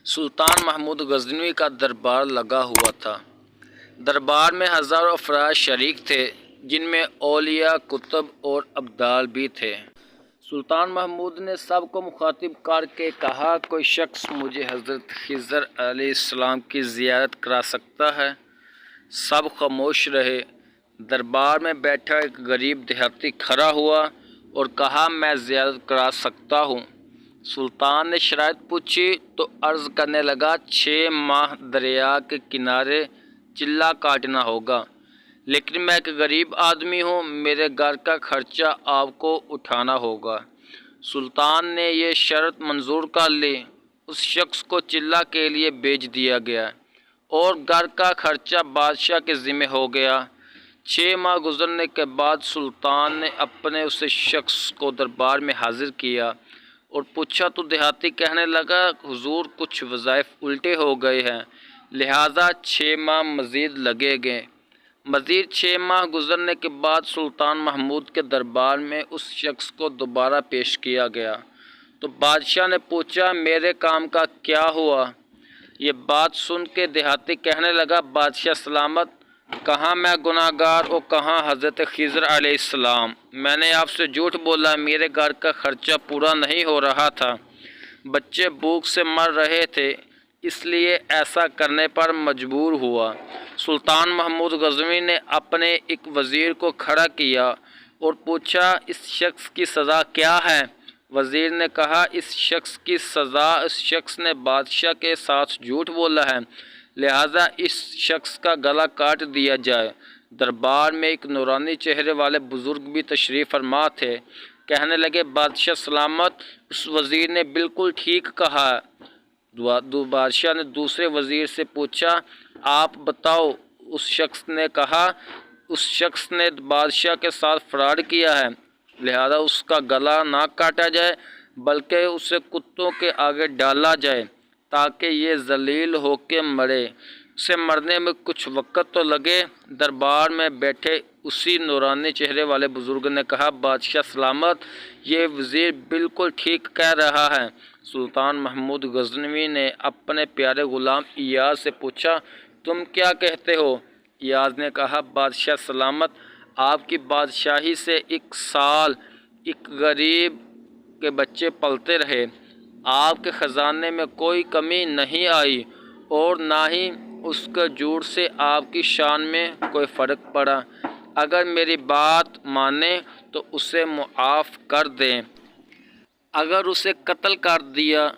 سلطان محمود غزنوی کا دربار لگا ہوا تھا۔ دربار میں ہزاروں افراد شریک تھے، جن میں اولیاء، کتب اور ابدال بھی تھے۔ سلطان محمود نے سب کو مخاطب کر کے کہا، کوئی شخص مجھے حضرت خضر علیہ السلام کی زیارت کرا سکتا ہے؟ سب خاموش رہے۔ دربار میں بیٹھا ایک غریب دیہاتی کھڑا ہوا اور کہا، میں زیارت کرا سکتا ہوں۔ سلطان نے شرائط پوچھی تو عرض کرنے لگا، 6 ماہ دریا کے کنارے چلہ کاٹنا ہوگا، لیکن میں ایک غریب آدمی ہوں، میرے گھر کا خرچہ آپ کو اٹھانا ہوگا۔ سلطان نے یہ شرط منظور کر لی۔ اس شخص کو چلہ کے لیے بھیج دیا گیا اور گھر کا خرچہ بادشاہ کے ذمہ ہو گیا۔ 6 ماہ گزرنے کے بعد سلطان نے اپنے اس شخص کو دربار میں حاضر کیا اور پوچھا تو دیہاتی کہنے لگا، حضور کچھ وظائف الٹے ہو گئے ہیں، لہذا 6 ماہ مزید لگے گے۔ مزید 6 ماہ گزرنے کے بعد سلطان محمود کے دربار میں اس شخص کو دوبارہ پیش کیا گیا تو بادشاہ نے پوچھا، میرے کام کا کیا ہوا؟ یہ بات سن کے دیہاتی کہنے لگا، بادشاہ سلامت، کہاں میں گناہ گار اور کہاں حضرت خضر علیہ السلام؟ میں نے آپ سے جھوٹ بولا، میرے گھر کا خرچہ پورا نہیں ہو رہا تھا، بچے بھوک سے مر رہے تھے، اس لیے ایسا کرنے پر مجبور ہوا۔ سلطان محمود غزنوی نے اپنے ایک وزیر کو کھڑا کیا اور پوچھا، اس شخص کی سزا کیا ہے؟ وزیر نے کہا، اس شخص کی سزا، اس شخص نے بادشاہ کے ساتھ جھوٹ بولا ہے، لہذا اس شخص کا گلا کاٹ دیا جائے۔ دربار میں ایک نورانی چہرے والے بزرگ بھی تشریف فرما تھے۔ کہنے لگے، بادشاہ سلامت، اس وزیر نے بالکل ٹھیک کہا۔ بادشاہ نے دوسرے وزیر سے پوچھا، آپ بتاؤ۔ اس شخص نے کہا، اس شخص نے بادشاہ کے ساتھ فراڈ کیا ہے، لہذا اس کا گلا نہ کاٹا جائے بلکہ اسے کتوں کے آگے ڈالا جائے تاکہ یہ ذلیل ہو کے مرے، اسے مرنے میں کچھ وقت تو لگے۔ دربار میں بیٹھے اسی نورانی چہرے والے بزرگ نے کہا، بادشاہ سلامت، یہ وزیر بالکل ٹھیک کہہ رہا ہے۔ سلطان محمود غزنوی نے اپنے پیارے غلام ایاز سے پوچھا، تم کیا کہتے ہو؟ ایاز نے کہا، بادشاہ سلامت، آپ کی بادشاہی سے 1 سال ایک غریب کے بچے پلتے رہے، آپ کے خزانے میں کوئی کمی نہیں آئی اور نہ ہی اس کے جھوٹ سے آپ کی شان میں کوئی فرق پڑا۔ اگر میری بات مانیں تو اسے معاف کر دیں، اگر اسے قتل کر دیا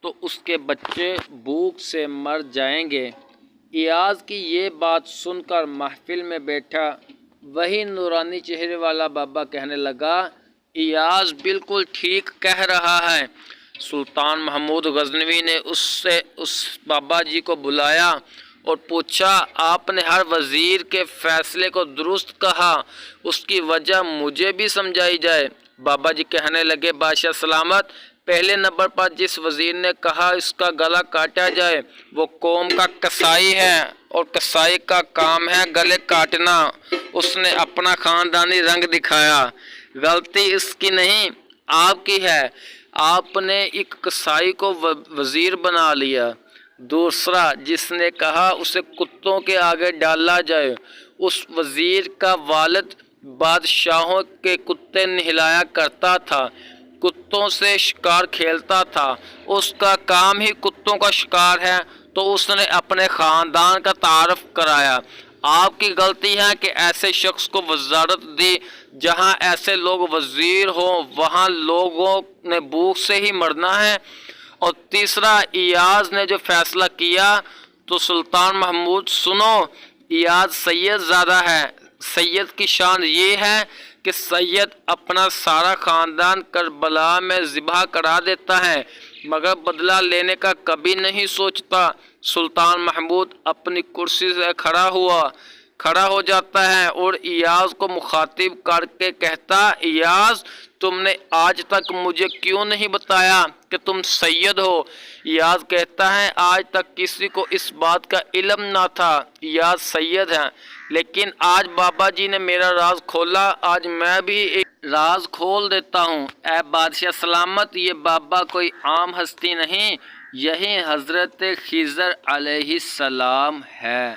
تو اس کے بچے بھوک سے مر جائیں گے۔ ایاز کی یہ بات سن کر محفل میں بیٹھا وہی نورانی چہرے والا بابا کہنے لگا، ایاز بالکل ٹھیک کہہ رہا ہے۔ سلطان محمود غزنوی نے اس بابا جی کو بلایا اور پوچھا، آپ نے ہر وزیر کے فیصلے کو درست کہا، اس کی وجہ مجھے بھی سمجھائی جائے۔ بابا جی کہنے لگے، بادشاہ سلامت، پہلے نمبر پر جس وزیر نے کہا اس کا گلا کاٹا جائے وہ قوم کا قصائی ہے اور قصائی کا کام ہے گلے کاٹنا۔ اس نے اپنا خاندانی رنگ دکھایا، غلطی اس کی نہیں آپ کی ہے، آپ نے ایک قصائی کو وزیر بنا لیا۔ دوسرا جس نے کہا اسے کتوں کے آگے ڈالا جائے، اس وزیر کا والد بادشاہوں کے کتے نہلایا کرتا تھا، کتوں سے شکار کھیلتا تھا، اس کا کام ہی کتوں کا شکار ہے، تو اس نے اپنے خاندان کا تعارف کرایا۔ آپ کی غلطی ہے کہ ایسے شخص کو وزارت دی، جہاں ایسے لوگ وزیر ہوں وہاں لوگوں نے بھوک سے ہی مرنا ہے۔ اور تیسرا، ایاز نے جو فیصلہ کیا تو سلطان محمود سنو، ایاز سید زادہ ہے، سید کی شان یہ ہے کہ سید اپنا سارا خاندان کربلا میں ذبح کرا دیتا ہے مگر بدلہ لینے کا کبھی نہیں سوچتا۔ سلطان محمود اپنی کرسی سے کھڑا ہو جاتا ہے اور ایاز کو مخاطب کر کے کہتا، ایاز، تم نے آج تک مجھے کیوں نہیں بتایا کہ تم سید ہو؟ ایاز کہتا ہے، آج تک کسی کو اس بات کا علم نہ تھا، ایاز سید ہے، لیکن آج بابا جی نے میرا راز کھولا، آج میں بھی ایک راز کھول دیتا ہوں، اے بادشاہ سلامت، یہ بابا کوئی عام ہستی نہیں، یہی حضرت خضر علیہ السلام ہے۔